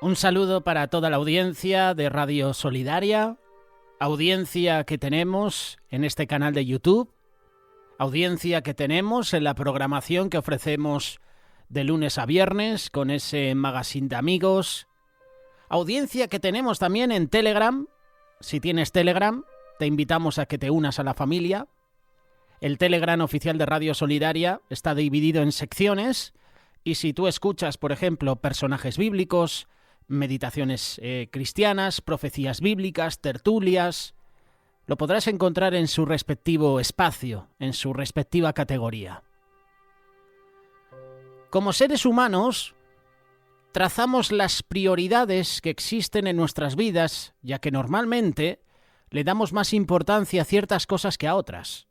Un saludo para toda la audiencia de Radio Solidaria, audiencia que tenemos en este canal de YouTube, audiencia que tenemos en la programación que ofrecemos de lunes a viernes con ese magazine de amigos, audiencia que tenemos también en Telegram. Si tienes Telegram, te invitamos a que te unas a la familia. El Telegram oficial de Radio Solidaria está dividido en secciones y si tú escuchas, por ejemplo, personajes bíblicos, meditaciones cristianas, profecías bíblicas, tertulias, lo podrás encontrar en su respectivo espacio, en su respectiva categoría. Como seres humanos, trazamos las prioridades que existen en nuestras vidas, ya que normalmente le damos más importancia a ciertas cosas que a otras.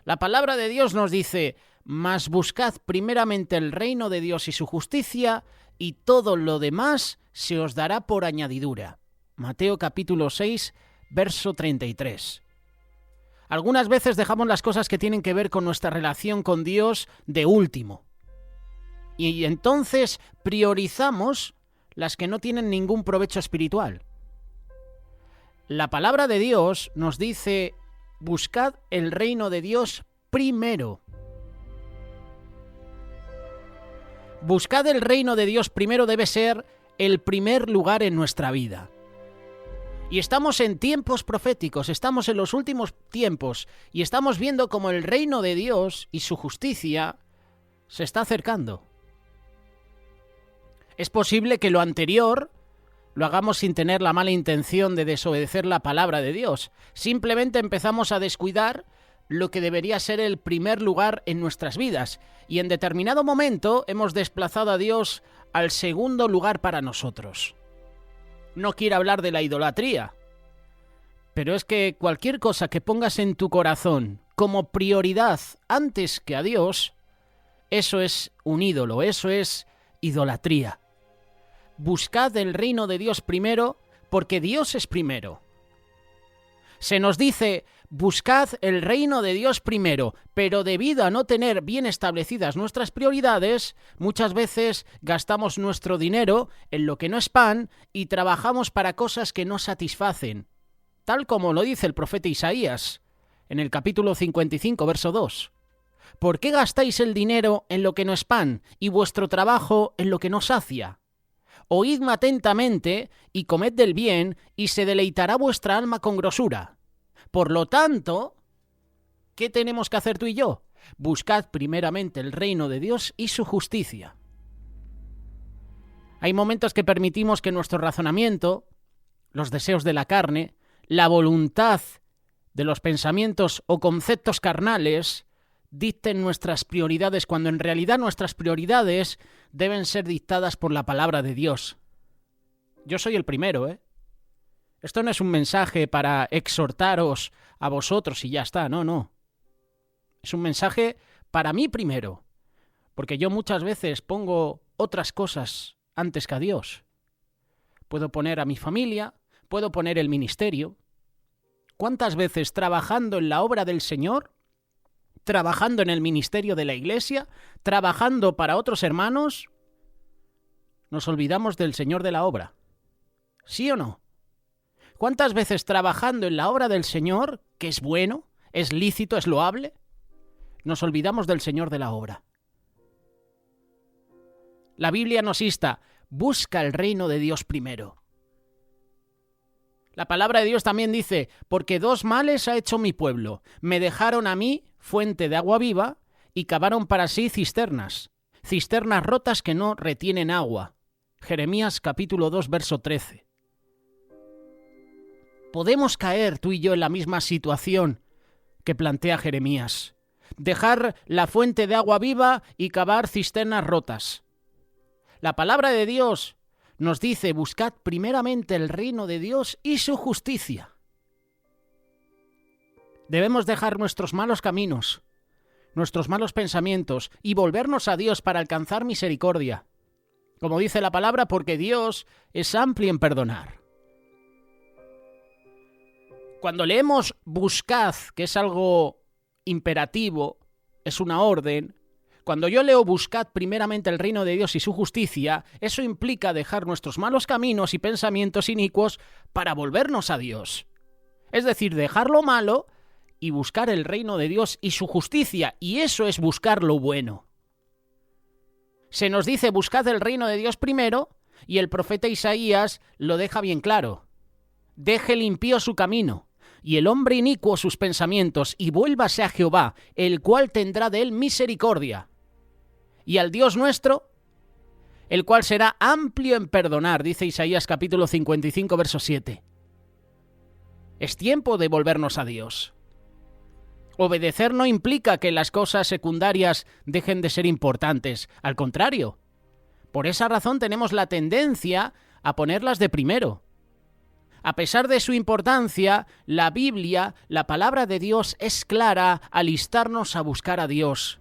La palabra de Dios nos dice: «Mas buscad primeramente el reino de Dios y su justicia, y todo lo demás se os dará por añadidura». Mateo capítulo 6, verso 33. Algunas veces dejamos las cosas que tienen que ver con nuestra relación con Dios de último. Y entonces priorizamos las que no tienen ningún provecho espiritual. La palabra de Dios nos dice: buscad el reino de Dios primero. Buscad el reino de Dios primero debe ser el primer lugar en nuestra vida. Y estamos en tiempos proféticos, estamos en los últimos tiempos, y estamos viendo cómo el reino de Dios y su justicia se está acercando. Es posible que lo anterior lo hagamos sin tener la mala intención de desobedecer la palabra de Dios. Simplemente empezamos a descuidar lo que debería ser el primer lugar en nuestras vidas, y en determinado momento hemos desplazado a Dios al segundo lugar para nosotros. No quiero hablar de la idolatría, pero es que cualquier cosa que pongas en tu corazón como prioridad antes que a Dios, eso es un ídolo, eso es idolatría. Buscad el reino de Dios primero, porque Dios es primero. Se nos dice: buscad el reino de Dios primero, pero debido a no tener bien establecidas nuestras prioridades, muchas veces gastamos nuestro dinero en lo que no es pan y trabajamos para cosas que no satisfacen, tal como lo dice el profeta Isaías en el capítulo 55, verso 2. ¿Por qué gastáis el dinero en lo que no es pan y vuestro trabajo en lo que no sacia? Oídme atentamente y comed del bien, y se deleitará vuestra alma con grosura. Por lo tanto, ¿qué tenemos que hacer tú y yo? Buscad primeramente el reino de Dios y su justicia. Hay momentos que permitimos que nuestro razonamiento, los deseos de la carne, la voluntad de los pensamientos o conceptos carnales dicten nuestras prioridades, cuando en realidad nuestras prioridades deben ser dictadas por la palabra de Dios. Yo soy el primero, ¿eh? Esto no es un mensaje para exhortaros a vosotros y ya está, no. Es un mensaje para mí primero, porque yo muchas veces pongo otras cosas antes que a Dios. Puedo poner a mi familia, puedo poner el ministerio. ¿Cuántas veces trabajando en la obra del Señor, trabajando en el ministerio de la iglesia, trabajando para otros hermanos, nos olvidamos del Señor de la obra? ¿Sí o no? ¿Cuántas veces trabajando en la obra del Señor, que es bueno, es lícito, es loable, nos olvidamos del Señor de la obra? La Biblia nos insta: busca el reino de Dios primero. La palabra de Dios también dice: porque dos males ha hecho mi pueblo. Me dejaron a mí fuente de agua viva y cavaron para sí cisternas rotas que no retienen agua. Jeremías capítulo 2, verso 13. Podemos caer tú y yo en la misma situación que plantea Jeremías: dejar la fuente de agua viva y cavar cisternas rotas. La palabra de Dios nos dice: buscad primeramente el reino de Dios y su justicia. Debemos dejar nuestros malos caminos, nuestros malos pensamientos y volvernos a Dios para alcanzar misericordia. Como dice la palabra, porque Dios es amplio en perdonar. Cuando leemos buscad, que es algo imperativo, es una orden, Cuando yo leo buscad primeramente el reino de Dios y su justicia, eso implica dejar nuestros malos caminos y pensamientos inicuos para volvernos a Dios. Es decir, dejar lo malo y buscar el reino de Dios y su justicia, y eso es buscar lo bueno. Se nos dice buscad el reino de Dios primero, y el profeta Isaías lo deja bien claro. Deje el impío su camino, y el hombre inicuo sus pensamientos, y vuélvase a Jehová, el cual tendrá de él misericordia. Y al Dios nuestro, el cual será amplio en perdonar, dice Isaías capítulo 55, verso 7. Es tiempo de volvernos a Dios. Obedecer no implica que las cosas secundarias dejen de ser importantes, al contrario. Por esa razón tenemos la tendencia a ponerlas de primero. A pesar de su importancia, la Biblia, la palabra de Dios, es clara al instarnos a buscar a Dios.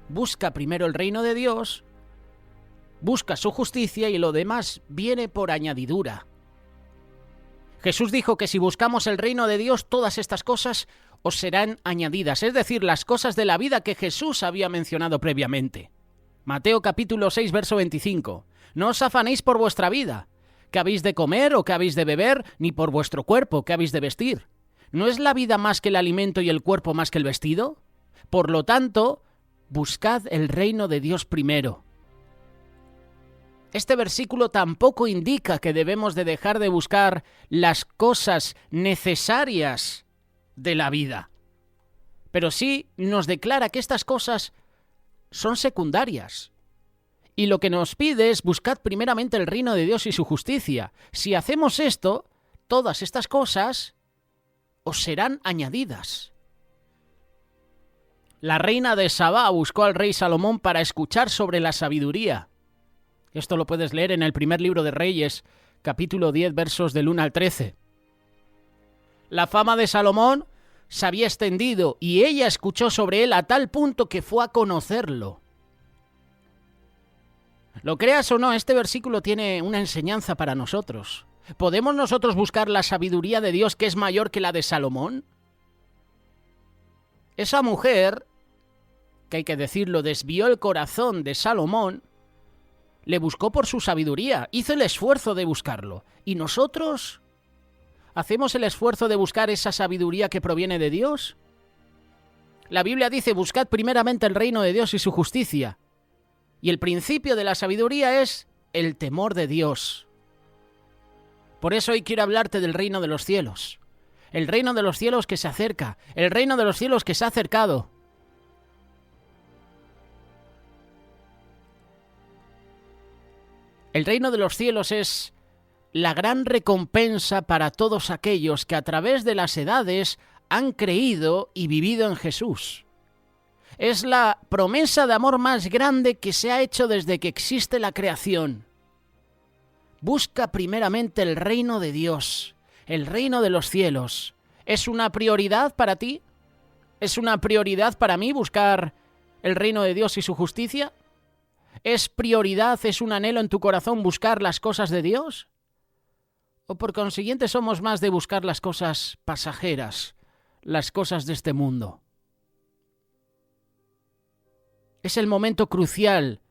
Busca primero el reino de Dios, busca su justicia y lo demás viene por añadidura. Jesús dijo que si buscamos el reino de Dios, todas estas cosas os serán añadidas, es decir, las cosas de la vida que Jesús había mencionado previamente. Mateo capítulo 6, verso 25. No os afanéis por vuestra vida, qué habéis de comer o qué habéis de beber, ni por vuestro cuerpo, qué habéis de vestir. ¿No es la vida más que el alimento y el cuerpo más que el vestido? Por lo tanto, buscad el reino de Dios primero. Este versículo tampoco indica que debemos de dejar de buscar las cosas necesarias de la vida, pero sí nos declara que estas cosas son secundarias. Y lo que nos pide es buscad primeramente el reino de Dios y su justicia. Si hacemos esto, todas estas cosas os serán añadidas. La reina de Sabá buscó al rey Salomón para escuchar sobre la sabiduría. Esto lo puedes leer en el primer libro de Reyes, capítulo 10, versos del 1 al 13. La fama de Salomón se había extendido y ella escuchó sobre él a tal punto que fue a conocerlo. Lo creas o no, este versículo tiene una enseñanza para nosotros. ¿Podemos nosotros buscar la sabiduría de Dios que es mayor que la de Salomón? Esa mujer, que hay que decirlo, desvió el corazón de Salomón, le buscó por su sabiduría, hizo el esfuerzo de buscarlo. ¿Y nosotros hacemos el esfuerzo de buscar esa sabiduría que proviene de Dios? La Biblia dice, buscad primeramente el reino de Dios y su justicia. Y el principio de la sabiduría es el temor de Dios. Por eso hoy quiero hablarte del reino de los cielos. El reino de los cielos que se acerca, el reino de los cielos que se ha acercado. El reino de los cielos es la gran recompensa para todos aquellos que a través de las edades han creído y vivido en Jesús. Es la promesa de amor más grande que se ha hecho desde que existe la creación. Busca primeramente el reino de Dios, el reino de los cielos. ¿Es una prioridad para ti? ¿Es una prioridad para mí buscar el reino de Dios y su justicia? ¿Es prioridad, es un anhelo en tu corazón buscar las cosas de Dios? ¿O por consiguiente somos más de buscar las cosas pasajeras, las cosas de este mundo? Es el momento crucial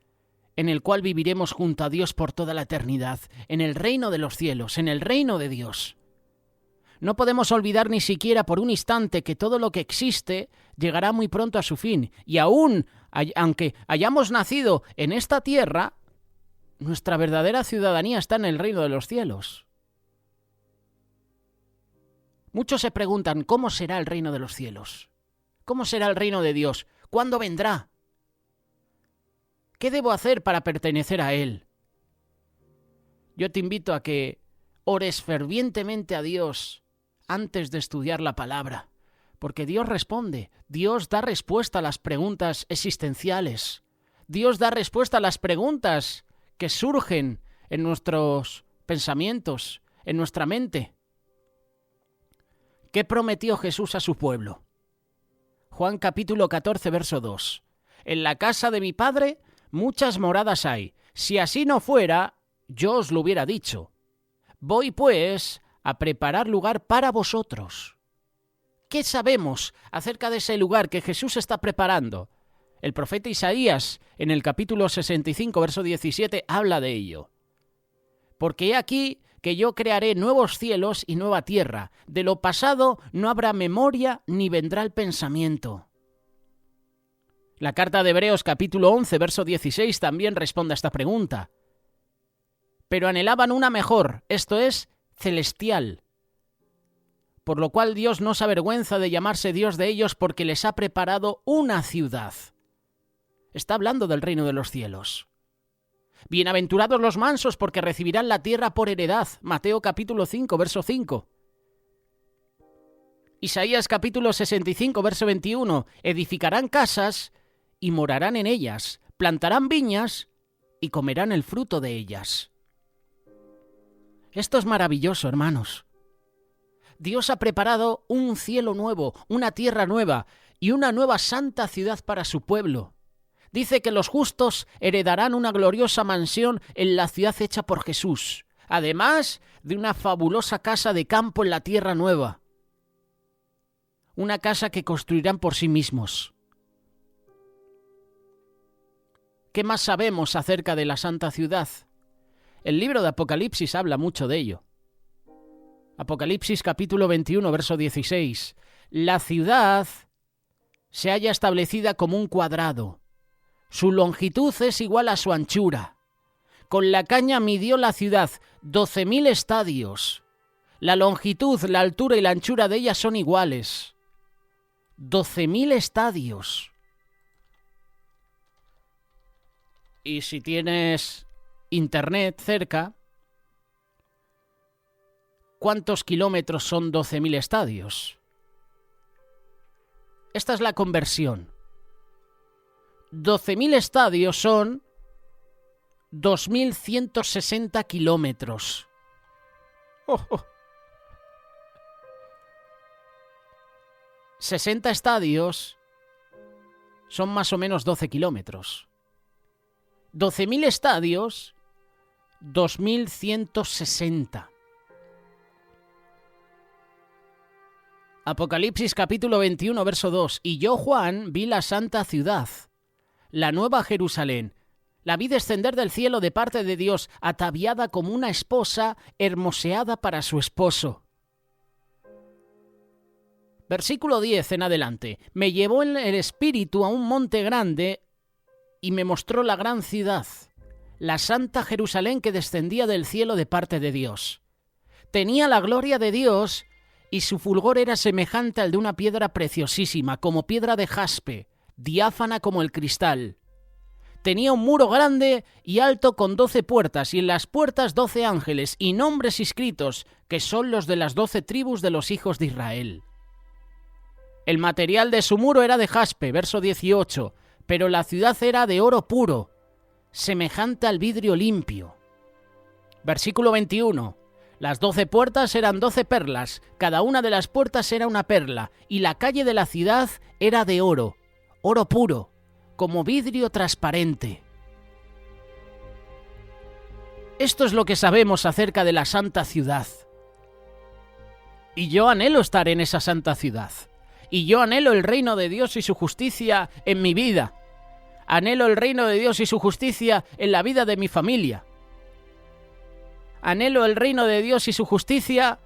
en el cual viviremos junto a Dios por toda la eternidad, en el reino de los cielos, en el reino de Dios. No podemos olvidar ni siquiera por un instante que todo lo que existe llegará muy pronto a su fin, y aunque hayamos nacido en esta tierra, nuestra verdadera ciudadanía está en el reino de los cielos. Muchos se preguntan, ¿cómo será el reino de los cielos? ¿Cómo será el reino de Dios? ¿Cuándo vendrá? ¿Qué debo hacer para pertenecer a Él? Yo te invito a que ores fervientemente a Dios antes de estudiar la palabra, porque Dios responde, Dios da respuesta a las preguntas existenciales, Dios da respuesta a las preguntas que surgen en nuestros pensamientos, en nuestra mente. ¿Qué prometió Jesús a su pueblo? Juan capítulo 14, verso 2. En la casa de mi Padre muchas moradas hay. Si así no fuera, yo os lo hubiera dicho. Voy, pues, a preparar lugar para vosotros. ¿Qué sabemos acerca de ese lugar que Jesús está preparando? El profeta Isaías, en el capítulo 65, verso 17, habla de ello. Porque he aquí que yo crearé nuevos cielos y nueva tierra. De lo pasado no habrá memoria ni vendrá el pensamiento. La carta de Hebreos, capítulo 11, verso 16, también responde a esta pregunta. Pero anhelaban una mejor, esto es, celestial. Por lo cual Dios no se avergüenza de llamarse Dios de ellos porque les ha preparado una ciudad. Está hablando del reino de los cielos. Bienaventurados los mansos porque recibirán la tierra por heredad. Mateo capítulo 5, verso 5. Isaías capítulo 65, verso 21. Edificarán casas y morarán en ellas. Plantarán viñas y comerán el fruto de ellas. Esto es maravilloso, hermanos. Dios ha preparado un cielo nuevo, una tierra nueva y una nueva santa ciudad para su pueblo. Dice que los justos heredarán una gloriosa mansión en la ciudad hecha por Jesús, además de una fabulosa casa de campo en la tierra nueva. Una casa que construirán por sí mismos. ¿Qué más sabemos acerca de la santa ciudad? El libro de Apocalipsis habla mucho de ello. Apocalipsis capítulo 21, verso 16. La ciudad se halla establecida como un cuadrado. Su longitud es igual a su anchura. Con la caña midió la ciudad 12.000 estadios. La longitud, la altura y la anchura de ella son iguales. 12.000 estadios. Y si tienes internet cerca, ¿cuántos kilómetros son 12.000 estadios? Esta es la conversión. 12.000 estadios son 2.160 kilómetros. Oh, oh. 60 estadios son más o menos 12 kilómetros. 12.000 estadios, 2.160. Apocalipsis capítulo 21, verso 2. Y yo, Juan, vi la santa ciudad, la nueva Jerusalén. La vi descender del cielo de parte de Dios, ataviada como una esposa hermoseada para su esposo. Versículo 10 en adelante. Me llevó en el espíritu a un monte grande y me mostró la gran ciudad, la santa Jerusalén que descendía del cielo de parte de Dios. Tenía la gloria de Dios y su fulgor era semejante al de una piedra preciosísima, como piedra de jaspe, diáfana como el cristal. Tenía un muro grande y alto con 12 puertas, y en las puertas 12 ángeles, y nombres inscritos, que son los de las 12 tribus de los hijos de Israel. El material de su muro era de jaspe, verso 18, pero la ciudad era de oro puro, semejante al vidrio limpio. Versículo 21. Las 12 puertas eran 12 perlas, cada una de las puertas era una perla, y la calle de la ciudad era de oro, oro puro, como vidrio transparente. Esto es lo que sabemos acerca de la santa ciudad. Y yo anhelo estar en esa santa ciudad. Y yo anhelo el reino de Dios y su justicia en mi vida. Anhelo el reino de Dios y su justicia en la vida de mi familia. Anhelo el reino de Dios y su justicia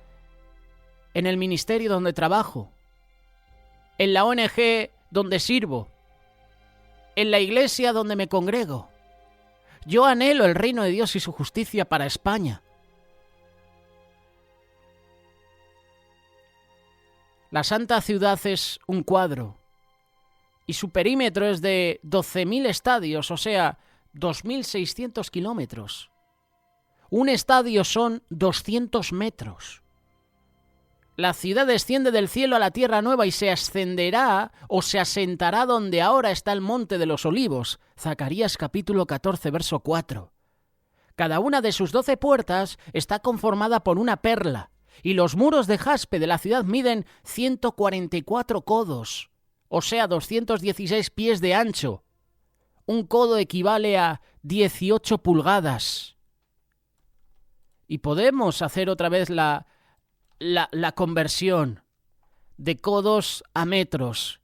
en el ministerio donde trabajo, en la ONG donde sirvo, en la iglesia donde me congrego. Yo anhelo el reino de Dios y su justicia para España. La santa ciudad es un cuadro y su perímetro es de 12.000 estadios, o sea, 2.600 kilómetros. Un estadio son 200 metros. La ciudad desciende del cielo a la tierra nueva y se ascenderá o se asentará donde ahora está el monte de los olivos. Zacarías capítulo 14, verso 4. Cada una de sus 12 puertas está conformada por una perla, y los muros de jaspe de la ciudad miden 144 codos, o sea, 216 pies de ancho. Un codo equivale a 18 pulgadas. Y podemos hacer otra vez la conversión de codos a metros.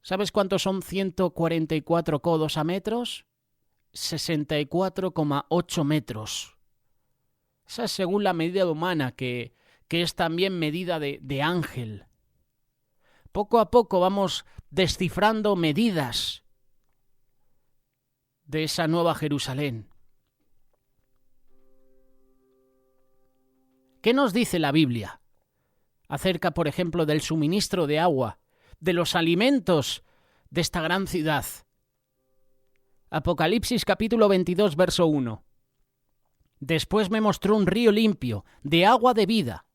¿Sabes cuántos son 144 codos a metros? 64,8 metros. Esa es según la medida humana, que es también medida de ángel. Poco a poco vamos descifrando medidas de esa nueva Jerusalén. ¿Qué nos dice la Biblia acerca, por ejemplo, del suministro de agua, de los alimentos de esta gran ciudad? Apocalipsis capítulo 22, verso 1. Después me mostró un río limpio, de agua de vida,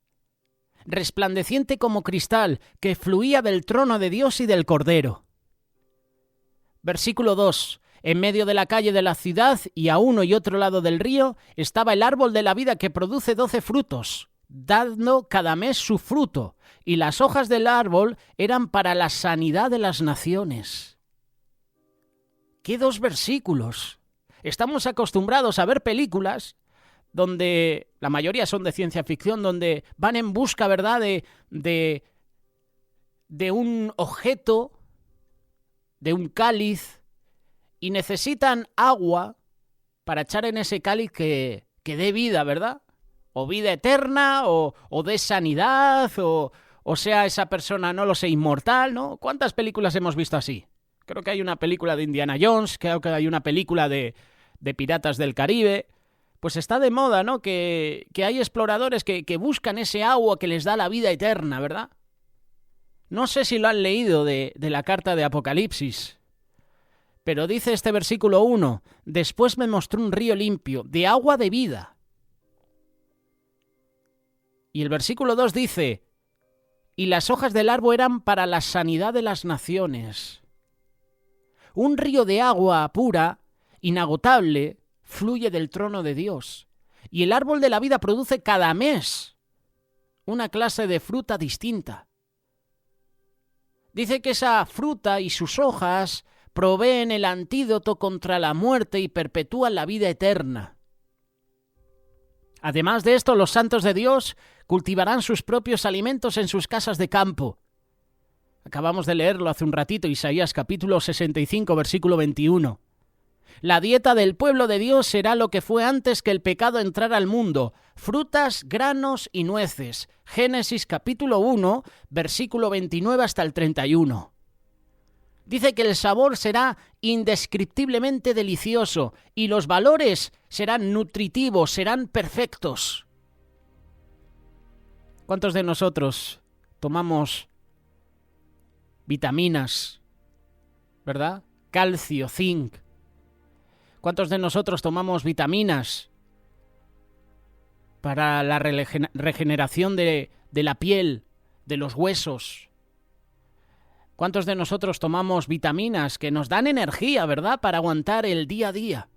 resplandeciente como cristal, que fluía del trono de Dios y del Cordero. Versículo 2. En medio de la calle de la ciudad y a uno y otro lado del río estaba el árbol de la vida que produce 12 frutos, dando cada mes su fruto, y las hojas del árbol eran para la sanidad de las naciones. ¿Qué dos versículos? Estamos acostumbrados a ver películas donde la mayoría son de ciencia ficción, donde van en busca, ¿verdad?, de un objeto, de un cáliz, y necesitan agua para echar en ese cáliz que dé vida, ¿verdad? O vida eterna, o dé sanidad, o sea esa persona, no lo sé, inmortal, ¿no? ¿Cuántas películas hemos visto así? Creo que hay una película de Indiana Jones, creo que hay una película de Piratas del Caribe. Pues está de moda, ¿no? Que hay exploradores que buscan ese agua que les da la vida eterna, ¿verdad? No sé si lo han leído de la carta de Apocalipsis, pero dice este versículo 1, después me mostró un río limpio, de agua de vida. Y el versículo 2 dice, y las hojas del árbol eran para la sanidad de las naciones. Un río de agua pura, inagotable, fluye del trono de Dios. Y el árbol de la vida produce cada mes una clase de fruta distinta. Dice que esa fruta y sus hojas proveen el antídoto contra la muerte y perpetúan la vida eterna. Además de esto, los santos de Dios cultivarán sus propios alimentos en sus casas de campo. Acabamos de leerlo hace un ratito, Isaías capítulo 65, versículo 21. La dieta del pueblo de Dios será lo que fue antes que el pecado entrara al mundo, frutas, granos y nueces. Génesis capítulo 1, versículo 29 hasta el 31. Dice que el sabor será indescriptiblemente delicioso y los valores serán nutritivos, serán perfectos. ¿Cuántos de nosotros tomamos vitaminas, verdad? Calcio, zinc. ¿Cuántos de nosotros tomamos vitaminas para la regeneración de la piel, de los huesos? ¿Cuántos de nosotros tomamos vitaminas que nos dan energía, verdad, para aguantar el día a día?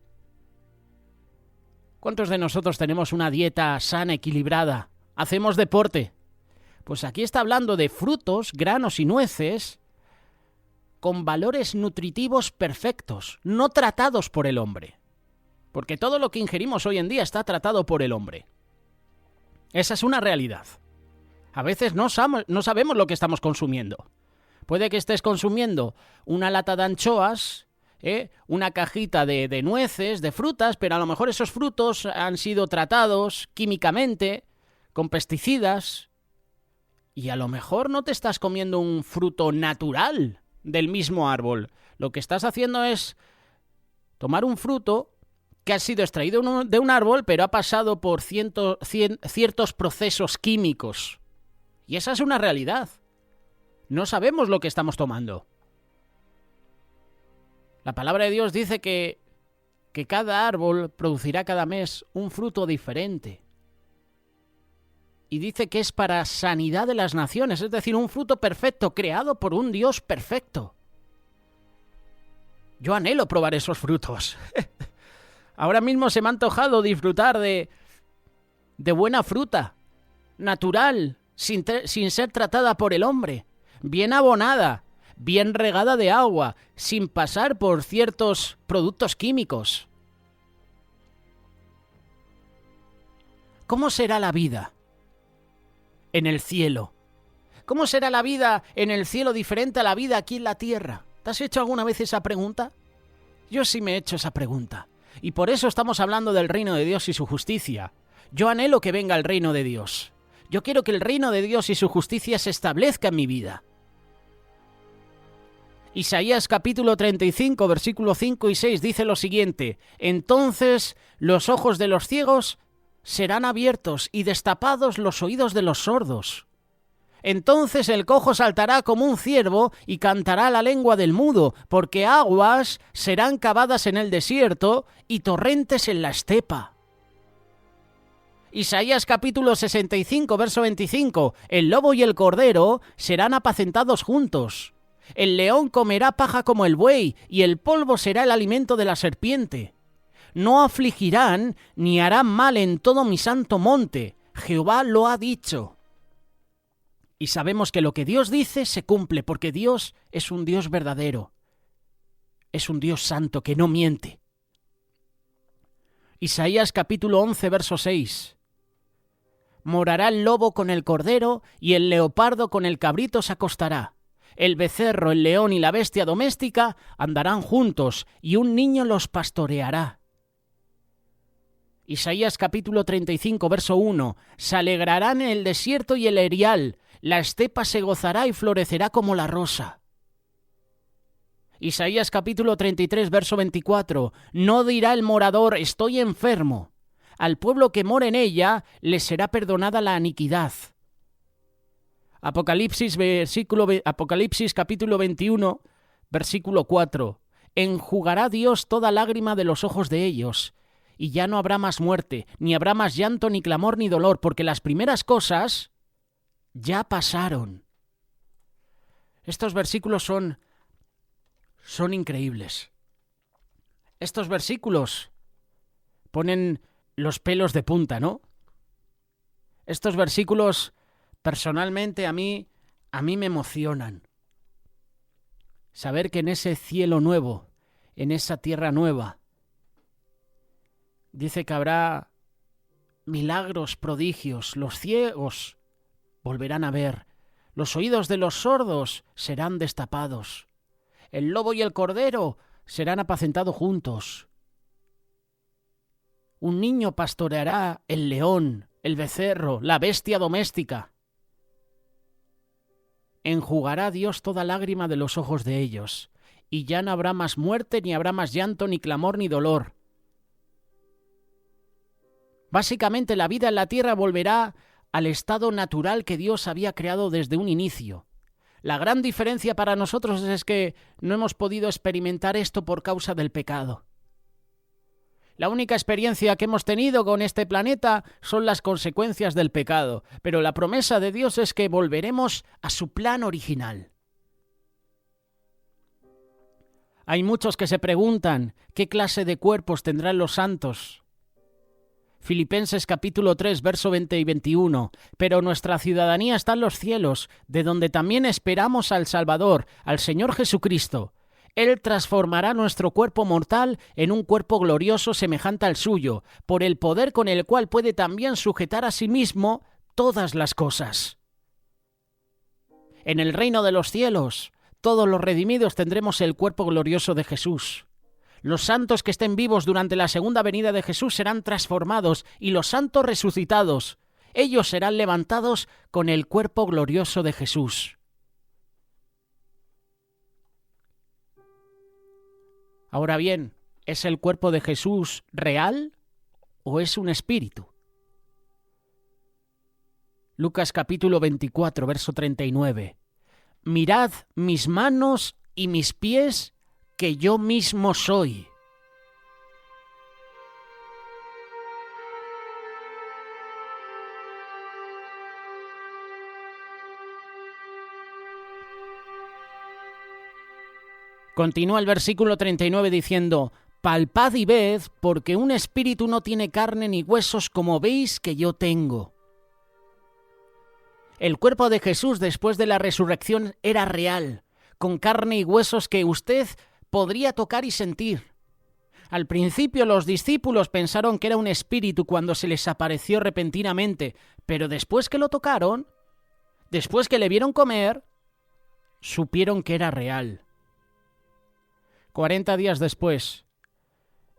¿Cuántos de nosotros tenemos una dieta sana, equilibrada? ¿Hacemos deporte? Pues aquí está hablando de frutos, granos y nueces con valores nutritivos perfectos, no tratados por el hombre. Porque todo lo que ingerimos hoy en día está tratado por el hombre. Esa es una realidad. A veces no sabemos lo que estamos consumiendo. Puede que estés consumiendo una lata de anchoas, una cajita de nueces, de frutas, pero a lo mejor esos frutos han sido tratados químicamente, con pesticidas, y a lo mejor no te estás comiendo un fruto natural del mismo árbol. Lo que estás haciendo es tomar un fruto que ha sido extraído de un árbol, pero ha pasado por ciertos procesos químicos. Y esa es una realidad. No sabemos lo que estamos tomando. La palabra de Dios dice que cada árbol producirá cada mes un fruto diferente. Y dice que es para sanidad de las naciones, es decir, un fruto perfecto, creado por un Dios perfecto. Yo anhelo probar esos frutos. Ahora mismo se me ha antojado disfrutar de buena fruta, natural, sin ser tratada por el hombre, bien abonada, bien regada de agua, sin pasar por ciertos productos químicos. ¿Cómo será la vida en el cielo. ¿Cómo será la vida en el cielo diferente a la vida aquí en la tierra? ¿Te has hecho alguna vez esa pregunta? Yo sí me he hecho esa pregunta. Y por eso estamos hablando del reino de Dios y su justicia. Yo anhelo que venga el reino de Dios. Yo quiero que el reino de Dios y su justicia se establezca en mi vida. Isaías capítulo 35, versículo 5 y 6 dice lo siguiente: entonces los ojos de los ciegos serán abiertos y destapados los oídos de los sordos. Entonces el cojo saltará como un ciervo y cantará la lengua del mudo, porque aguas serán cavadas en el desierto y torrentes en la estepa. Isaías capítulo 65, verso 25. El lobo y el cordero serán apacentados juntos. El león comerá paja como el buey, y el polvo será el alimento de la serpiente. No afligirán ni harán mal en todo mi santo monte. Jehová lo ha dicho. Y sabemos que lo que Dios dice se cumple, porque Dios es un Dios verdadero. Es un Dios santo que no miente. Isaías capítulo 11, verso 6. Morará el lobo con el cordero, y el leopardo con el cabrito se acostará. El becerro, el león y la bestia doméstica andarán juntos, y un niño los pastoreará. Isaías capítulo 35, verso 1. Se alegrarán en el desierto y el erial, la estepa se gozará y florecerá como la rosa. Isaías capítulo 33, verso 24. No dirá el morador, estoy enfermo. Al pueblo que mora en ella le será perdonada la iniquidad. Apocalipsis capítulo 21, versículo 4. Enjugará Dios toda lágrima de los ojos de ellos, y ya no habrá más muerte, ni habrá más llanto, ni clamor, ni dolor, porque las primeras cosas ya pasaron. Estos versículos son increíbles. Estos versículos ponen los pelos de punta, ¿no? Estos versículos, personalmente, a mí me emocionan. Saber que en ese cielo nuevo, en esa tierra nueva, dice que habrá milagros, prodigios, los ciegos volverán a ver, los oídos de los sordos serán destapados, el lobo y el cordero serán apacentados juntos. Un niño pastoreará el león, el becerro, la bestia doméstica. Enjugará Dios toda lágrima de los ojos de ellos, y ya no habrá más muerte, ni habrá más llanto, ni clamor, ni dolor. Básicamente la vida en la tierra volverá al estado natural que Dios había creado desde un inicio. La gran diferencia para nosotros es que no hemos podido experimentar esto por causa del pecado. La única experiencia que hemos tenido con este planeta son las consecuencias del pecado, pero la promesa de Dios es que volveremos a su plan original. Hay muchos que se preguntan qué clase de cuerpos tendrán los santos. Filipenses capítulo 3, verso 20 y 21. Pero nuestra ciudadanía está en los cielos, de donde también esperamos al Salvador, al Señor Jesucristo. Él transformará nuestro cuerpo mortal en un cuerpo glorioso semejante al suyo, por el poder con el cual puede también sujetar a sí mismo todas las cosas. En el reino de los cielos, todos los redimidos tendremos el cuerpo glorioso de Jesús. Los santos que estén vivos durante la segunda venida de Jesús serán transformados, y los santos resucitados, ellos serán levantados con el cuerpo glorioso de Jesús. Ahora bien, ¿es el cuerpo de Jesús real o es un espíritu? Lucas capítulo 24, verso 39. Mirad mis manos y mis pies, que yo mismo soy. Continúa el versículo 39 diciendo: palpad y ved, porque un espíritu no tiene carne ni huesos, como veis que yo tengo. El cuerpo de Jesús después de la resurrección era real, con carne y huesos que usted podría tocar y sentir. Al principio los discípulos pensaron que era un espíritu cuando se les apareció repentinamente, pero después que lo tocaron, Después que le vieron comer, supieron que era real. 40 días después,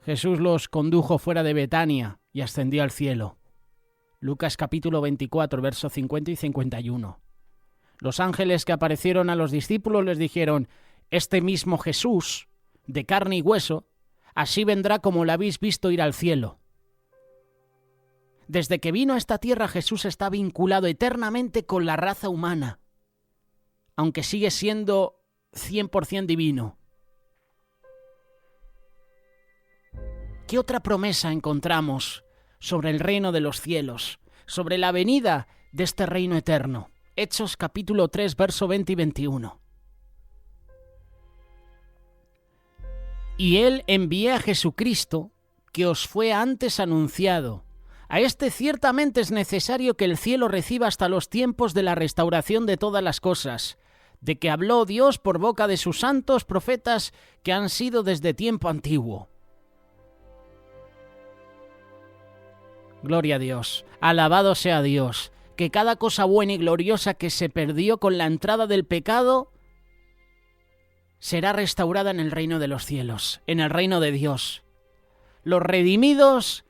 Jesús los condujo fuera de Betania y ascendió al cielo. Lucas capítulo 24, versos 50 y 51. Los ángeles que aparecieron a los discípulos les dijeron: este mismo Jesús, de carne y hueso, así vendrá como lo habéis visto ir al cielo. Desde que vino a esta tierra, Jesús está vinculado eternamente con la raza humana, aunque sigue siendo 100% divino. ¿Qué otra promesa encontramos sobre el reino de los cielos, sobre la venida de este reino eterno? Hechos capítulo 3, verso 20 y 21. Y él envié a Jesucristo, que os fue antes anunciado. A este ciertamente es necesario que el cielo reciba hasta los tiempos de la restauración de todas las cosas, de que habló Dios por boca de sus santos profetas que han sido desde tiempo antiguo. Gloria a Dios, alabado sea Dios, que cada cosa buena y gloriosa que se perdió con la entrada del pecado será restaurada en el reino de los cielos, en el reino de Dios. Los redimidos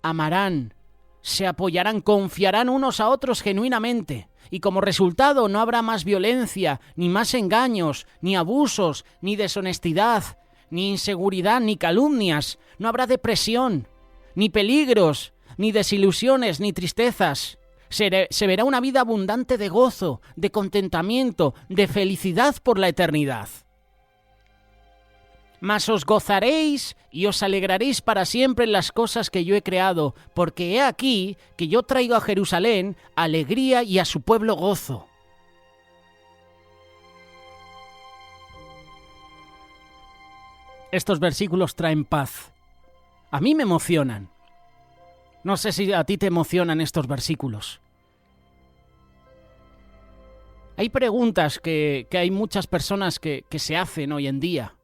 amarán, se apoyarán, confiarán unos a otros genuinamente, y como resultado no habrá más violencia, ni más engaños, ni abusos, ni deshonestidad, ni inseguridad, ni calumnias. No habrá depresión, ni peligros, ni desilusiones, ni tristezas. Se verá una vida abundante de gozo, de contentamiento, de felicidad por la eternidad. Mas os gozaréis y os alegraréis para siempre en las cosas que yo he creado, porque he aquí que yo traigo a Jerusalén alegría y a su pueblo gozo. Estos versículos traen paz. A mí me emocionan. No sé si a ti te emocionan estos versículos. Hay preguntas que hay muchas personas que se hacen hoy en día.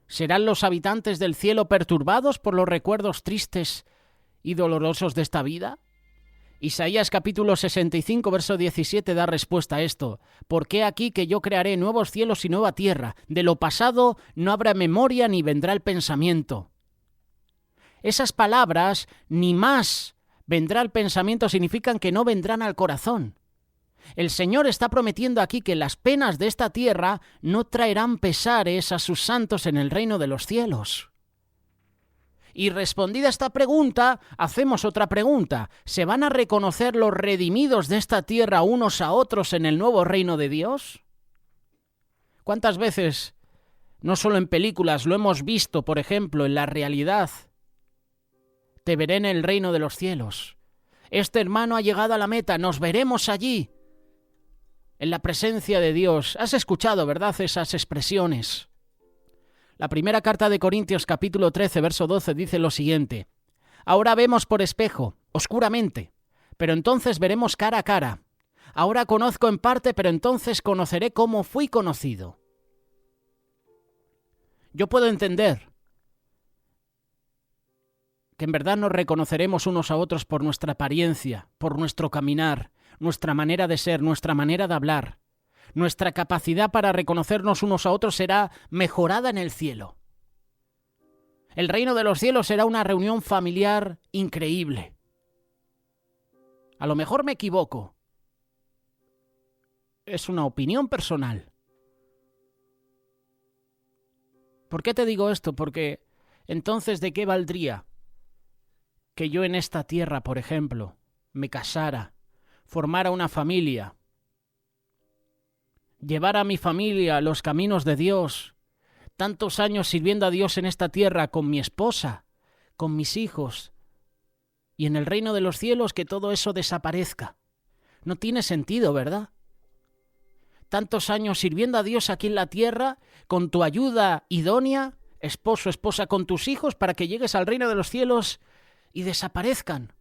¿Serán los habitantes del cielo perturbados por los recuerdos tristes y dolorosos de esta vida? Isaías capítulo 65, verso 17 da respuesta a esto. Porque he aquí que yo crearé nuevos cielos y nueva tierra. De lo pasado no habrá memoria ni vendrá el pensamiento. Esas palabras, ni más vendrá el pensamiento, significan que no vendrán al corazón. El Señor está prometiendo aquí que las penas de esta tierra no traerán pesares a sus santos en el reino de los cielos. Y respondida esta pregunta, hacemos otra pregunta. ¿Se van a reconocer los redimidos de esta tierra unos a otros en el nuevo reino de Dios? ¿Cuántas veces, no solo en películas, lo hemos visto, por ejemplo, en la realidad? Te veré en el reino de los cielos. Este hermano ha llegado a la meta, nos veremos allí. En la presencia de Dios. Has escuchado, ¿verdad?, esas expresiones. La primera carta de Corintios, capítulo 13, verso 12, dice lo siguiente. Ahora vemos por espejo, oscuramente, pero entonces veremos cara a cara. Ahora conozco en parte, pero entonces conoceré cómo fui conocido. Yo puedo entender que en verdad nos reconoceremos unos a otros por nuestra apariencia, por nuestro caminar, nuestra manera de ser, nuestra manera de hablar. Nuestra capacidad para reconocernos unos a otros será mejorada en el cielo. El reino de los cielos será una reunión familiar increíble. A lo mejor me equivoco. Es una opinión personal. ¿Por qué te digo esto? Porque entonces, ¿de qué valdría que yo en esta tierra, por ejemplo, me casara, formara una familia, llevara a mi familia a los caminos de Dios, tantos años sirviendo a Dios en esta tierra con mi esposa, con mis hijos, y en el reino de los cielos que todo eso desaparezca? No tiene sentido, ¿verdad? Tantos años sirviendo a Dios aquí en la tierra, con tu ayuda idónea, esposo, esposa, con tus hijos, para que llegues al reino de los cielos y desaparezcan.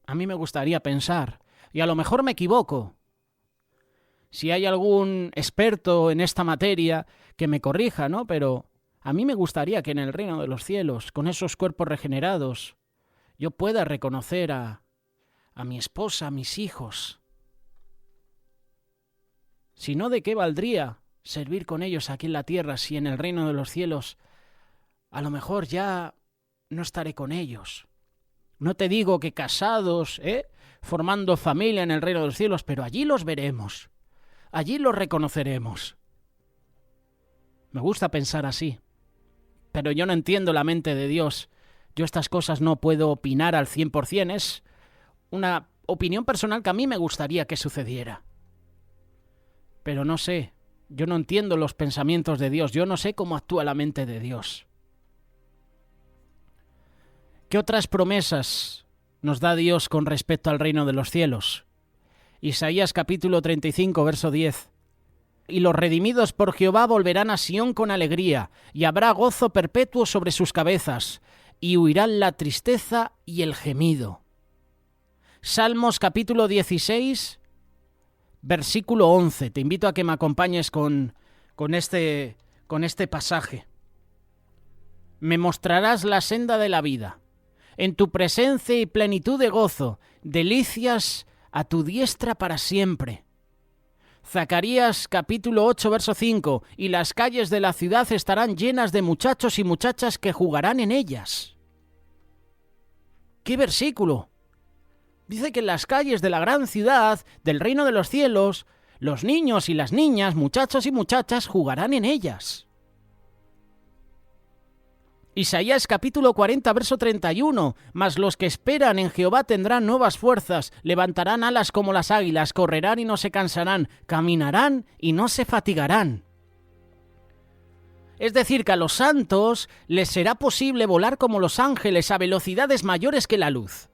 A mí me gustaría pensar, y a lo mejor me equivoco. Si hay algún experto en esta materia que me corrija, ¿no? Pero a mí me gustaría que en el reino de los cielos, con esos cuerpos regenerados, yo pueda reconocer a a mi esposa, a mis hijos. Si no, ¿de qué valdría servir con ellos aquí en la tierra si en el reino de los cielos a lo mejor ya no estaré con ellos? No te digo que casados, formando familia en el reino de los cielos, pero allí los veremos, allí los reconoceremos. Me gusta pensar así, pero yo no entiendo la mente de Dios. Yo estas cosas no puedo opinar al 100%, es una opinión personal que a mí me gustaría que sucediera. Pero no sé, yo no entiendo los pensamientos de Dios, yo no sé cómo actúa la mente de Dios. ¿Qué otras promesas nos da Dios con respecto al reino de los cielos? Isaías capítulo 35, verso 10. Y los redimidos por Jehová volverán a Sión con alegría, y habrá gozo perpetuo sobre sus cabezas, y huirán la tristeza y el gemido. Salmos capítulo 16, versículo 11. Te invito a que me acompañes con este pasaje. Me mostrarás la senda de la vida. En tu presencia y plenitud de gozo, delicias a tu diestra para siempre. Zacarías capítulo 8, verso 5. Y las calles de la ciudad estarán llenas de muchachos y muchachas que jugarán en ellas. ¿Qué versículo? Dice que en las calles de la gran ciudad, del reino de los cielos, los niños y las niñas, muchachos y muchachas, jugarán en ellas. Isaías capítulo 40, verso 31. Mas los que esperan en Jehová tendrán nuevas fuerzas, levantarán alas como las águilas, correrán y no se cansarán, caminarán y no se fatigarán. Es decir, que a los santos les será posible volar como los ángeles a velocidades mayores que la luz.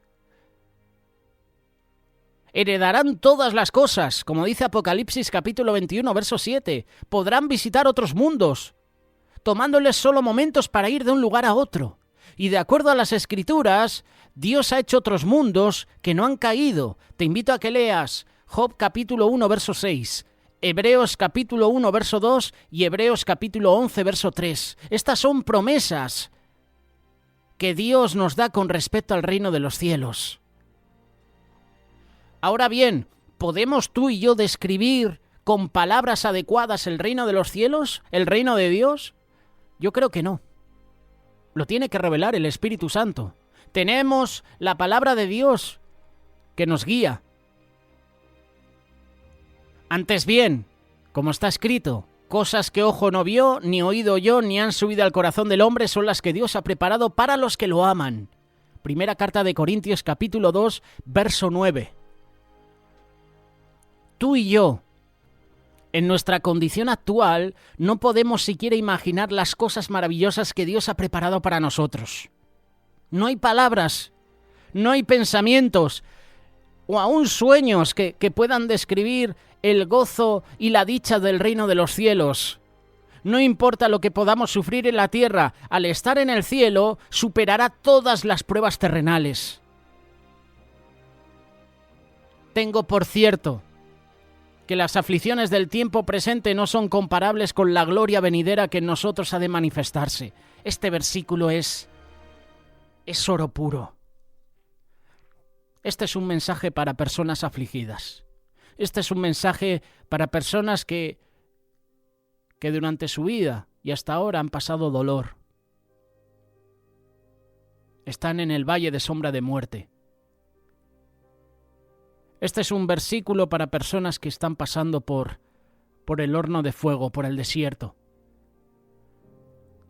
Heredarán todas las cosas, como dice Apocalipsis capítulo 21, verso 7. Podrán visitar otros mundos, tomándoles solo momentos para ir de un lugar a otro. Y de acuerdo a las Escrituras, Dios ha hecho otros mundos que no han caído. Te invito a que leas Job capítulo 1, verso 6, Hebreos capítulo 1, verso 2 y Hebreos capítulo 11, verso 3. Estas son promesas que Dios nos da con respecto al reino de los cielos. Ahora bien, ¿podemos tú y yo describir con palabras adecuadas el reino de los cielos, el reino de Dios? Yo creo que no. Lo tiene que revelar el Espíritu Santo. Tenemos la palabra de Dios que nos guía. Antes bien, como está escrito, cosas que ojo no vio, ni oído oyó, ni han subido al corazón del hombre son las que Dios ha preparado para los que lo aman. Primera carta de Corintios capítulo 2, verso 9. Tú y yo, en nuestra condición actual, no podemos siquiera imaginar las cosas maravillosas que Dios ha preparado para nosotros. No hay palabras, no hay pensamientos, o aún sueños que puedan describir el gozo y la dicha del reino de los cielos. No importa lo que podamos sufrir en la tierra, al estar en el cielo, superará todas las pruebas terrenales. Tengo por cierto que las aflicciones del tiempo presente no son comparables con la gloria venidera que en nosotros ha de manifestarse. Este versículo es oro puro. Este es un mensaje para personas afligidas. Este es un mensaje para personas que durante su vida y hasta ahora han pasado dolor. Están en el valle de sombra de muerte. Este es un versículo para personas que están pasando por el horno de fuego, por el desierto.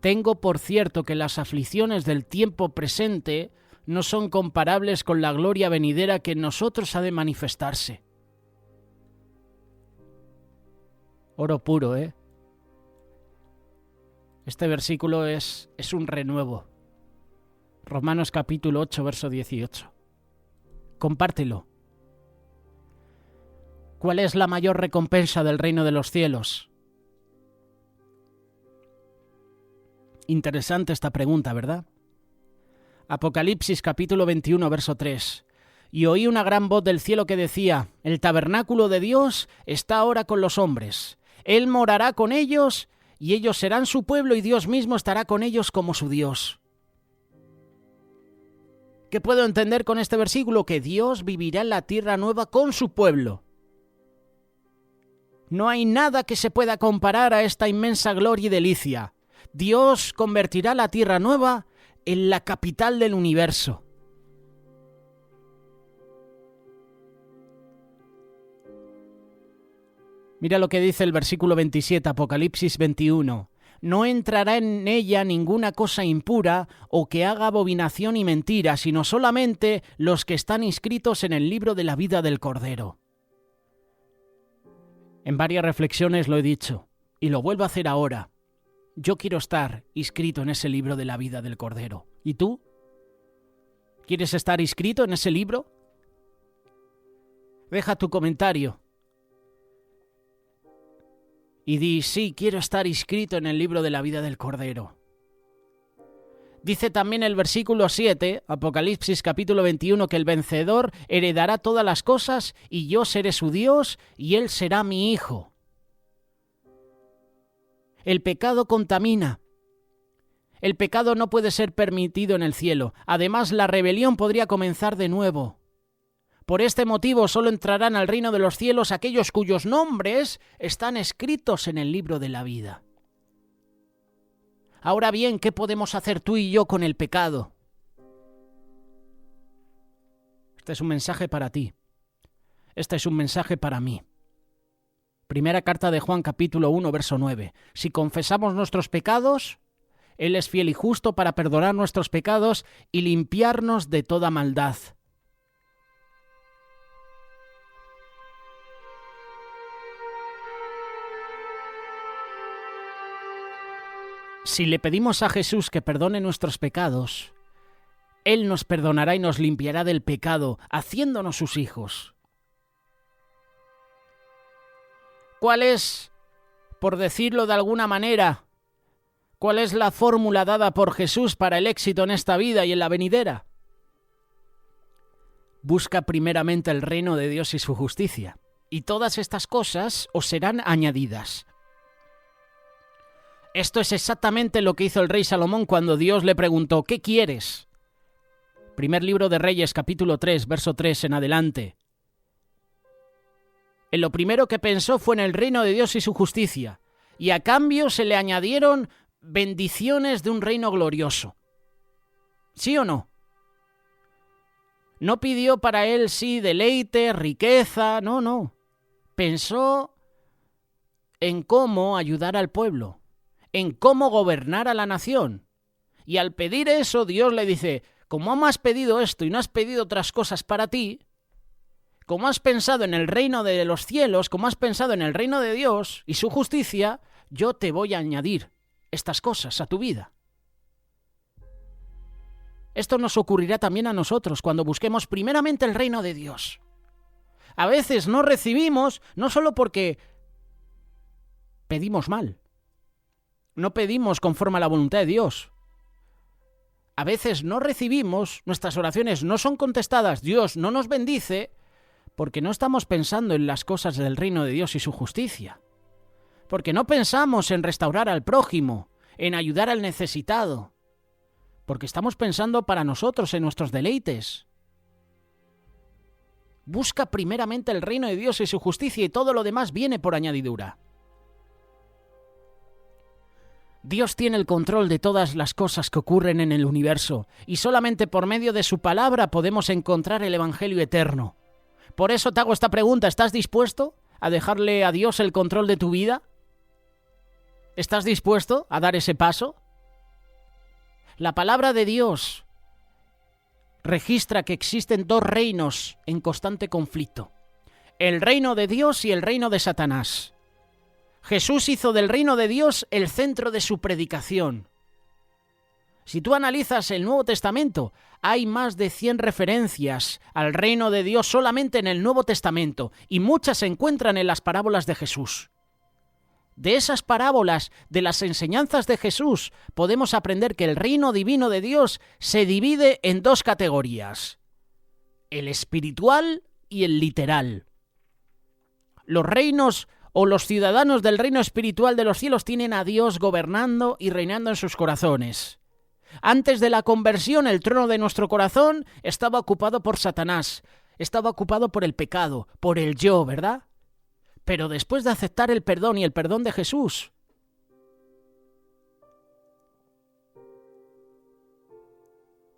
Tengo por cierto que las aflicciones del tiempo presente no son comparables con la gloria venidera que en nosotros ha de manifestarse. Oro puro, ¿eh? Este versículo es un renuevo. Romanos capítulo 8, verso 18. Compártelo. ¿Cuál es la mayor recompensa del reino de los cielos? Interesante esta pregunta, ¿verdad? Apocalipsis capítulo 21, verso 3. Y oí una gran voz del cielo que decía: el tabernáculo de Dios está ahora con los hombres. Él morará con ellos, y ellos serán su pueblo, y Dios mismo estará con ellos como su Dios. ¿Qué puedo entender con este versículo? Que Dios vivirá en la tierra nueva con su pueblo. No hay nada que se pueda comparar a esta inmensa gloria y delicia. Dios convertirá la tierra nueva en la capital del universo. Mira lo que dice el versículo 27, Apocalipsis 21. No entrará en ella ninguna cosa impura o que haga abominación y mentira, sino solamente los que están inscritos en el libro de la vida del Cordero. En varias reflexiones lo he dicho, y lo vuelvo a hacer ahora. Yo quiero estar inscrito en ese libro de la vida del Cordero. ¿Y tú? ¿Quieres estar inscrito en ese libro? Deja tu comentario. Y di, sí, quiero estar inscrito en el libro de la vida del Cordero. Dice también el versículo 7, Apocalipsis capítulo 21, que el vencedor heredará todas las cosas y yo seré su Dios y él será mi hijo. El pecado contamina. El pecado no puede ser permitido en el cielo. Además, la rebelión podría comenzar de nuevo. Por este motivo solo entrarán al reino de los cielos aquellos cuyos nombres están escritos en el libro de la vida. Ahora bien, ¿qué podemos hacer tú y yo con el pecado? Este es un mensaje para ti. Este es un mensaje para mí. Primera carta de Juan, capítulo 1, verso 9. Si confesamos nuestros pecados, Él es fiel y justo para perdonar nuestros pecados y limpiarnos de toda maldad. Si le pedimos a Jesús que perdone nuestros pecados, Él nos perdonará y nos limpiará del pecado, haciéndonos sus hijos. ¿Cuál es, por decirlo de alguna manera, cuál es la fórmula dada por Jesús para el éxito en esta vida y en la venidera? Busca primeramente el reino de Dios y su justicia, y todas estas cosas os serán añadidas. Esto es exactamente lo que hizo el rey Salomón cuando Dios le preguntó, ¿qué quieres? Primer libro de Reyes, capítulo 3, verso 3 en adelante. En lo primero que pensó fue en el reino de Dios y su justicia, y a cambio se le añadieron bendiciones de un reino glorioso. ¿Sí o no? No pidió para él, sí, deleite, riqueza, no. Pensó en cómo ayudar al pueblo, en cómo gobernar a la nación. Y al pedir eso, Dios le dice, como me has pedido esto y no has pedido otras cosas para ti, como has pensado en el reino de los cielos, como has pensado en el reino de Dios y su justicia, yo te voy a añadir estas cosas a tu vida. Esto nos ocurrirá también a nosotros cuando busquemos primeramente el reino de Dios. A veces no recibimos, no solo porque pedimos mal, no pedimos conforme a la voluntad de Dios. A veces no recibimos, nuestras oraciones no son contestadas, Dios no nos bendice, porque no estamos pensando en las cosas del reino de Dios y su justicia. Porque no pensamos en restaurar al prójimo, en ayudar al necesitado. Porque estamos pensando para nosotros en nuestros deleites. Busca primeramente el reino de Dios y su justicia y todo lo demás viene por añadidura. Dios tiene el control de todas las cosas que ocurren en el universo y solamente por medio de su palabra podemos encontrar el Evangelio eterno. Por eso te hago esta pregunta, ¿estás dispuesto a dejarle a Dios el control de tu vida? ¿Estás dispuesto a dar ese paso? La palabra de Dios registra que existen dos reinos en constante conflicto: el reino de Dios y el reino de Satanás. Jesús hizo del reino de Dios el centro de su predicación. Si tú analizas el Nuevo Testamento, hay más de 100 referencias al reino de Dios solamente en el Nuevo Testamento, y muchas se encuentran en las parábolas de Jesús. De esas parábolas, de las enseñanzas de Jesús, podemos aprender que el reino divino de Dios se divide en dos categorías: el espiritual y el literal. Los reinos o los ciudadanos del reino espiritual de los cielos tienen a Dios gobernando y reinando en sus corazones. Antes de la conversión, el trono de nuestro corazón estaba ocupado por Satanás, estaba ocupado por el pecado, por el yo, ¿verdad? Pero después de aceptar el perdón y el perdón de Jesús,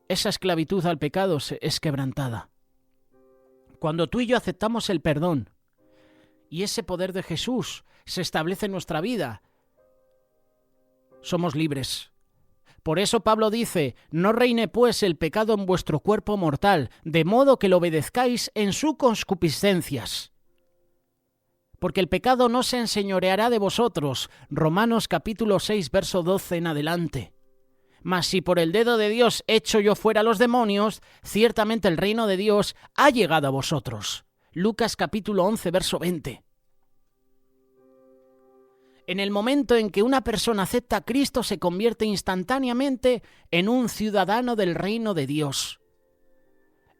esa esclavitud al pecado es quebrantada. Cuando tú y yo aceptamos el perdón y ese poder de Jesús se establece en nuestra vida, somos libres. Por eso Pablo dice: no reine pues el pecado en vuestro cuerpo mortal, de modo que lo obedezcáis en sus concupiscencias. Porque el pecado no se enseñoreará de vosotros. Romanos capítulo 6, verso 12 en adelante. Mas si por el dedo de Dios echo yo fuera a los demonios, ciertamente el reino de Dios ha llegado a vosotros. Lucas capítulo 11, verso 20. En el momento en que una persona acepta a Cristo, se convierte instantáneamente en un ciudadano del reino de Dios.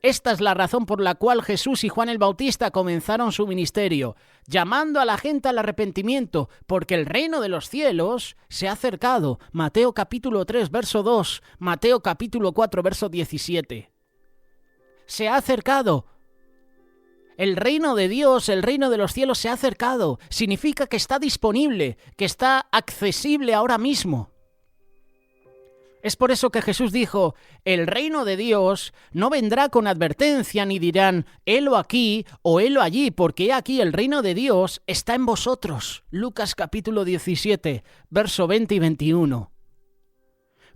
Esta es la razón por la cual Jesús y Juan el Bautista comenzaron su ministerio, llamando a la gente al arrepentimiento, porque el reino de los cielos se ha acercado. Mateo capítulo 3, verso 2, Mateo capítulo 4, verso 17. Se ha acercado. El reino de Dios, el reino de los cielos se ha acercado. Significa que está disponible, que está accesible ahora mismo. Es por eso que Jesús dijo: el reino de Dios no vendrá con advertencia, ni dirán, helo aquí o helo allí, porque aquí el reino de Dios está en vosotros. Lucas capítulo 17, verso 20 y 21.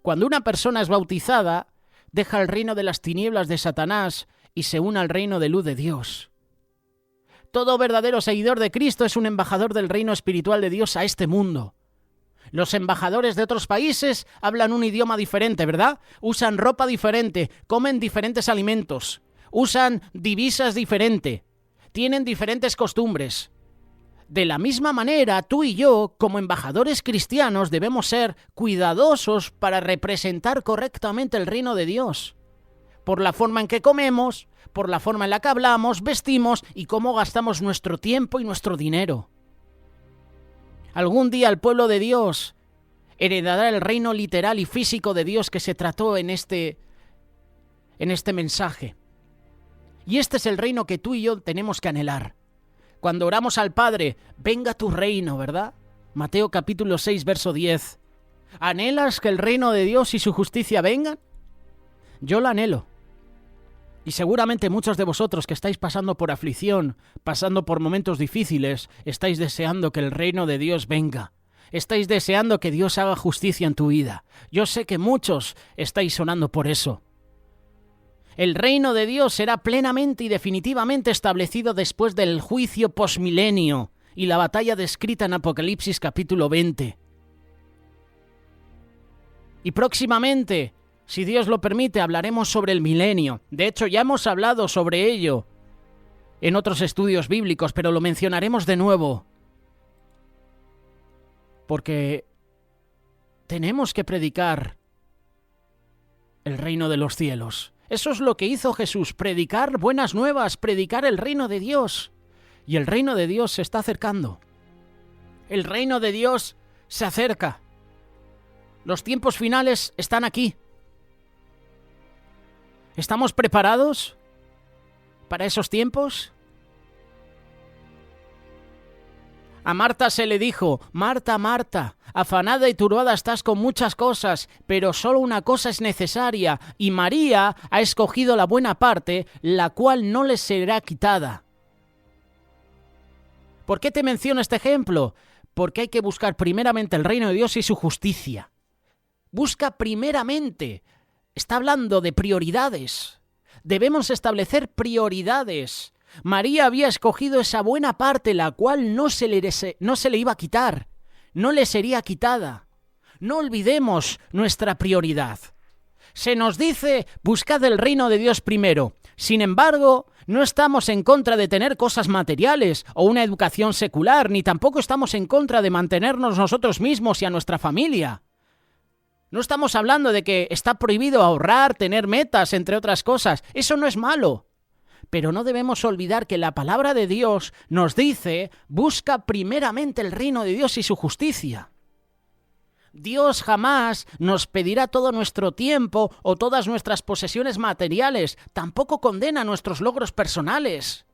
Cuando una persona es bautizada, deja el reino de las tinieblas de Satanás y se une al reino de luz de Dios. Todo verdadero seguidor de Cristo es un embajador del reino espiritual de Dios a este mundo. Los embajadores de otros países hablan un idioma diferente, ¿verdad? Usan ropa diferente, comen diferentes alimentos, usan divisas diferentes, tienen diferentes costumbres. De la misma manera, tú y yo, como embajadores cristianos, debemos ser cuidadosos para representar correctamente el reino de Dios. Por la forma en que comemos, por la forma en la que hablamos, vestimos y cómo gastamos nuestro tiempo y nuestro dinero. Algún día el pueblo de Dios heredará el reino literal y físico de Dios que se trató en este mensaje. Y este es el reino que tú y yo tenemos que anhelar. Cuando oramos al Padre, venga tu reino, ¿verdad? Mateo capítulo 6, verso 10. ¿Anhelas que el reino de Dios y su justicia vengan? Yo lo anhelo. Y seguramente muchos de vosotros que estáis pasando por aflicción, pasando por momentos difíciles, estáis deseando que el reino de Dios venga. Estáis deseando que Dios haga justicia en tu vida. Yo sé que muchos estáis orando por eso. El reino de Dios será plenamente y definitivamente establecido después del juicio posmilenio y la batalla descrita en Apocalipsis capítulo 20. Y próximamente, si Dios lo permite, hablaremos sobre el milenio. De hecho, ya hemos hablado sobre ello en otros estudios bíblicos, pero lo mencionaremos de nuevo. Porque tenemos que predicar el reino de los cielos. Eso es lo que hizo Jesús, predicar buenas nuevas, predicar el reino de Dios. Y el reino de Dios se está acercando. El reino de Dios se acerca. Los tiempos finales están aquí. ¿Estamos preparados para esos tiempos? A Marta se le dijo: Marta, Marta, afanada y turbada estás con muchas cosas, pero solo una cosa es necesaria, y María ha escogido la buena parte, la cual no le será quitada. ¿Por qué te menciono este ejemplo? Porque hay que buscar primeramente el reino de Dios y su justicia. Busca primeramente. Está hablando de prioridades. Debemos establecer prioridades. María había escogido esa buena parte, la cual no se le iba a quitar, no le sería quitada. No olvidemos nuestra prioridad. Se nos dice: buscad el reino de Dios primero. Sin embargo, no estamos en contra de tener cosas materiales o una educación secular, ni tampoco estamos en contra de mantenernos nosotros mismos y a nuestra familia. No estamos hablando de que está prohibido ahorrar, tener metas, entre otras cosas. Eso no es malo. Pero no debemos olvidar que la palabra de Dios nos dice: busca primeramente el reino de Dios y su justicia. Dios jamás nos pedirá todo nuestro tiempo o todas nuestras posesiones materiales. Tampoco condena nuestros logros personales.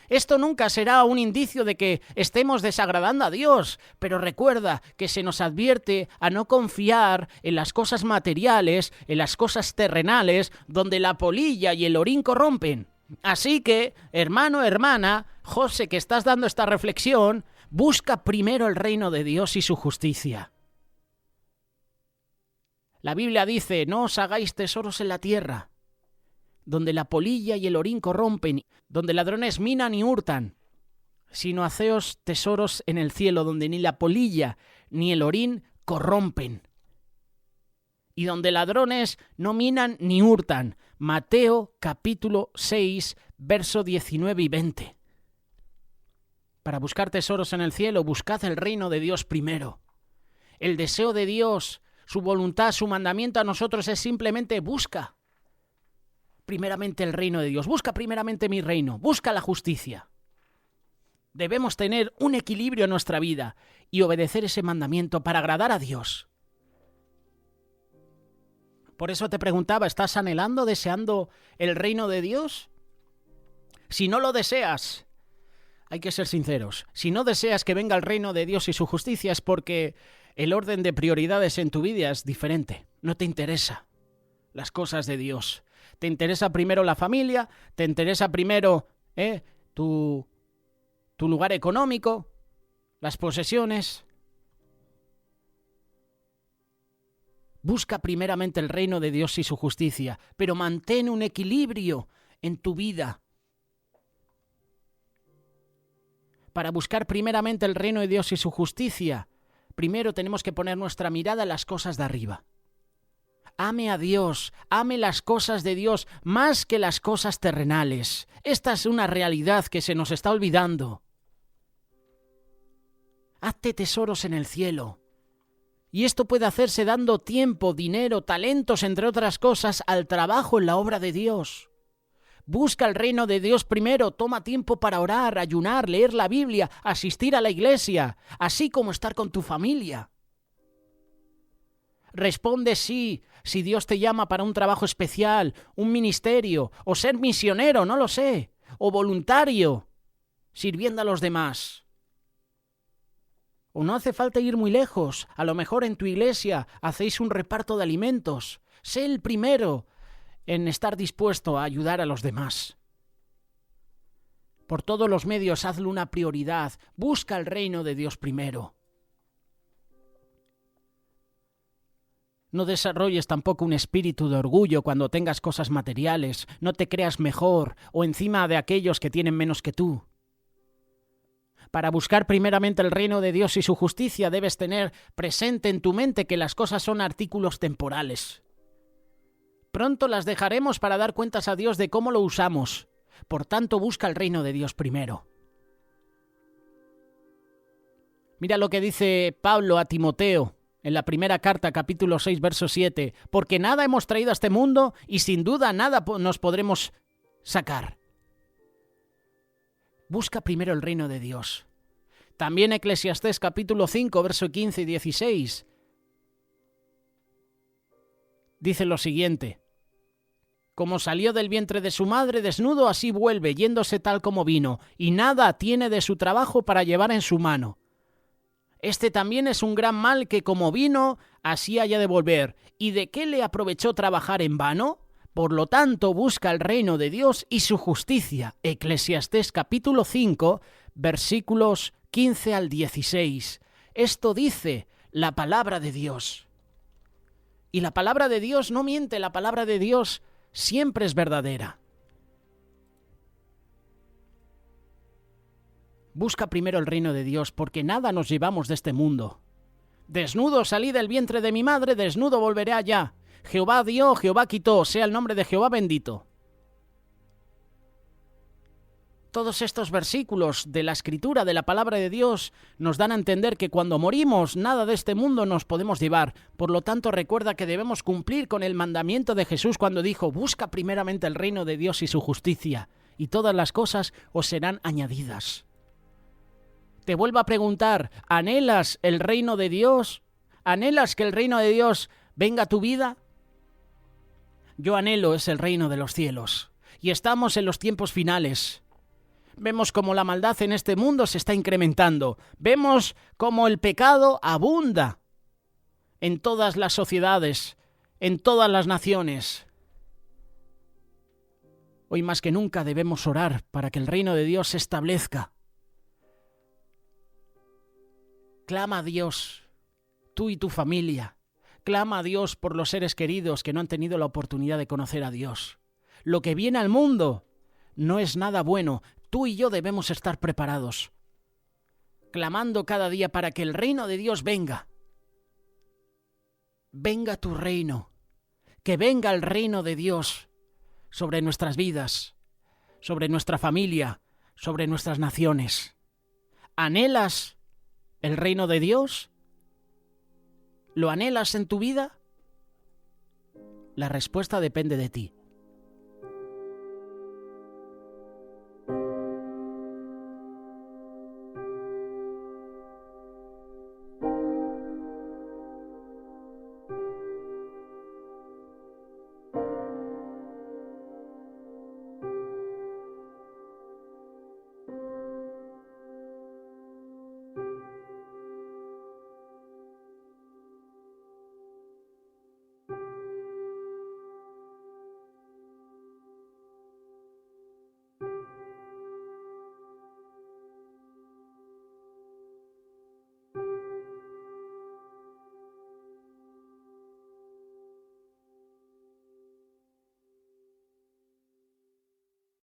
Esto nunca será un indicio de que estemos desagradando a Dios, pero recuerda que se nos advierte a no confiar en las cosas materiales, en las cosas terrenales, donde la polilla y el orín corrompen. Así que, hermano, hermana, José, que estás dando esta reflexión, busca primero el reino de Dios y su justicia. La Biblia dice, no os hagáis tesoros en la tierra, donde la polilla y el orín corrompen, donde ladrones minan y hurtan, sino haceos tesoros en el cielo, donde ni la polilla ni el orín corrompen, y donde ladrones no minan ni hurtan. Mateo capítulo 6, verso 19 y 20. Para buscar tesoros en el cielo, buscad el reino de Dios primero. El deseo de Dios, su voluntad, su mandamiento a nosotros es simplemente busca primeramente el reino de Dios, busca primeramente mi reino, busca la justicia. Debemos tener un equilibrio en nuestra vida y obedecer ese mandamiento para agradar a Dios. Por eso te preguntaba, ¿estás anhelando, deseando el reino de Dios? Si no lo deseas, hay que ser sinceros, si no deseas que venga el reino de Dios y su justicia es porque el orden de prioridades en tu vida es diferente, no te interesa las cosas de Dios. Te interesa primero la familia, te interesa primero tu lugar económico, las posesiones. Busca primeramente el reino de Dios y su justicia, pero mantén un equilibrio en tu vida. Para buscar primeramente el reino de Dios y su justicia, primero tenemos que poner nuestra mirada en las cosas de arriba. Ame a Dios, ame las cosas de Dios más que las cosas terrenales. Esta es una realidad que se nos está olvidando. Hazte tesoros en el cielo. Y esto puede hacerse dando tiempo, dinero, talentos, entre otras cosas, al trabajo en la obra de Dios. Busca el reino de Dios primero, toma tiempo para orar, ayunar, leer la Biblia, asistir a la iglesia, así como estar con tu familia. Responde sí, si Dios te llama para un trabajo especial, un ministerio, o ser misionero, no lo sé, o voluntario, sirviendo a los demás. O no hace falta ir muy lejos, a lo mejor en tu iglesia hacéis un reparto de alimentos. Sé el primero en estar dispuesto a ayudar a los demás. Por todos los medios hazlo una prioridad, busca el reino de Dios primero. No desarrolles tampoco un espíritu de orgullo cuando tengas cosas materiales, no te creas mejor o encima de aquellos que tienen menos que tú. Para buscar primeramente el reino de Dios y su justicia debes tener presente en tu mente que las cosas son artículos temporales. Pronto las dejaremos para dar cuentas a Dios de cómo lo usamos. Por tanto, busca el reino de Dios primero. Mira lo que dice Pablo a Timoteo en la primera carta, capítulo 6, verso 7. Porque nada hemos traído a este mundo y sin duda nada nos podremos sacar. Busca primero el reino de Dios. También Eclesiastés capítulo 5, verso 15 y 16. Dice lo siguiente. Como salió del vientre de su madre desnudo, así vuelve, yéndose tal como vino, y nada tiene de su trabajo para llevar en su mano. Este también es un gran mal que como vino, así haya de volver. ¿Y de qué le aprovechó trabajar en vano? Por lo tanto, busca el reino de Dios y su justicia. Eclesiastés capítulo 5, versículos 15 al 16. Esto dice la palabra de Dios. Y la palabra de Dios no miente, la palabra de Dios siempre es verdadera. Busca primero el reino de Dios, porque nada nos llevamos de este mundo. Desnudo salí del vientre de mi madre, desnudo volveré allá. Jehová dio, Jehová quitó, sea el nombre de Jehová bendito. Todos estos versículos de la Escritura, de la palabra de Dios, nos dan a entender que cuando morimos, nada de este mundo nos podemos llevar. Por lo tanto, recuerda que debemos cumplir con el mandamiento de Jesús cuando dijo, busca primeramente el reino de Dios y su justicia, y todas las cosas os serán añadidas. Te vuelvo a preguntar, ¿anhelas el reino de Dios? ¿Anhelas que el reino de Dios venga a tu vida? Yo anhelo es el reino de los cielos. Y estamos en los tiempos finales. Vemos cómo la maldad en este mundo se está incrementando. Vemos cómo el pecado abunda en todas las sociedades, en todas las naciones. Hoy más que nunca debemos orar para que el reino de Dios se establezca. Clama a Dios, tú y tu familia. Clama a Dios por los seres queridos que no han tenido la oportunidad de conocer a Dios. Lo que viene al mundo no es nada bueno. Tú y yo debemos estar preparados, clamando cada día para que el reino de Dios venga. Venga tu reino, que venga el reino de Dios sobre nuestras vidas, sobre nuestra familia, sobre nuestras naciones. ¿Anhelas el reino de Dios? ¿Lo anhelas en tu vida? La respuesta depende de ti.